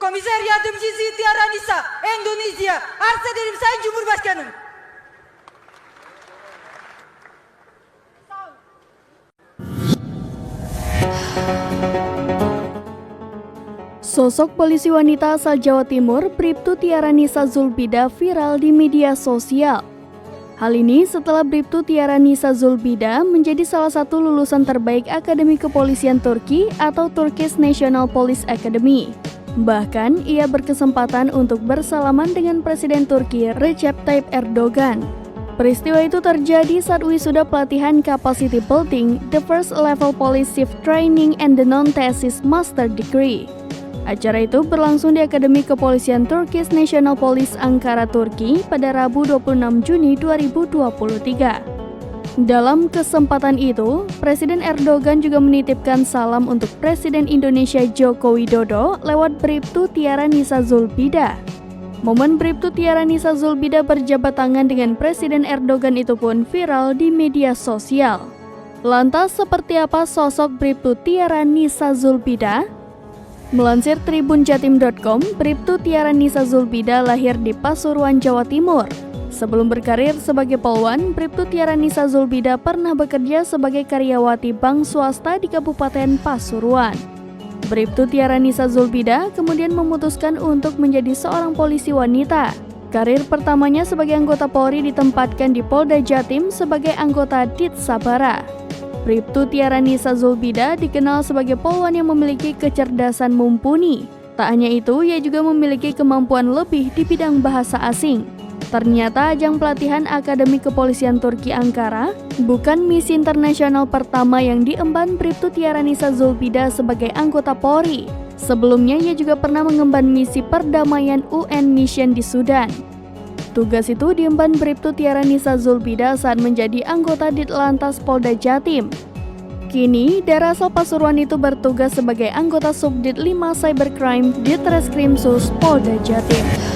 Komiser Yardımcısı Tiara Nisa, Endonezya, arz ederim Sayın Cumhurbaşkanım. Sosok polisi wanita asal Jawa Timur, Bribtu Tiara Nisa Zulbida viral di media sosial. Hal ini setelah Bribtu Tiara Nisa Zulbida menjadi salah satu lulusan terbaik Akademi Kepolisian Turki atau Turkish National Police Academy. Bahkan, ia berkesempatan untuk bersalaman dengan Presiden Turki Recep Tayyip Erdogan. Peristiwa itu terjadi saat wisuda pelatihan Capacity Building, the First Level Police Chief Training and the Non-Thesis Master Degree. Acara itu berlangsung di Akademi Kepolisian Turkish National Police Ankara, Turki pada Rabu 26 Juni 2023. Dalam kesempatan itu, Presiden Erdogan juga menitipkan salam untuk Presiden Indonesia Joko Widodo lewat Bribtu Tiara Nisa Zulbida. Momen Bribtu Tiara Nisa Zulbida berjabat tangan dengan Presiden Erdogan itu pun viral di media sosial. Lantas seperti apa sosok Bribtu Tiara Nisa Zulbida? Melansir tribunjatim.com, Bribtu Tiara Nisa Zulbida lahir di Pasuruan, Jawa Timur. Sebelum berkarir sebagai polwan, Bribtu Tiara Nisa Zulbida pernah bekerja sebagai karyawati bank swasta di Kabupaten Pasuruan. Bribtu Tiara Nisa Zulbida kemudian memutuskan untuk menjadi seorang polisi wanita. Karir pertamanya sebagai anggota Polri ditempatkan di Polda Jatim sebagai anggota Dit Sabara. Bribtu Tiara Nisa Zulbida dikenal sebagai polwan yang memiliki kecerdasan mumpuni. Tak hanya itu, ia juga memiliki kemampuan lebih di bidang bahasa asing. Ternyata ajang pelatihan Akademi Kepolisian Turki Ankara bukan misi internasional pertama yang diemban Bribtu Tiara Nisa Zulbida sebagai anggota Polri. Sebelumnya ia juga pernah mengemban misi perdamaian UN Mission di Sudan. Tugas itu diemban Bribtu Tiara Nisa Zulbida saat menjadi anggota Ditlantas Polda Jatim. Kini, daerah asal Pasuruan itu bertugas sebagai anggota Subdit 5 Cybercrime Ditreskrimsus Polda Jatim.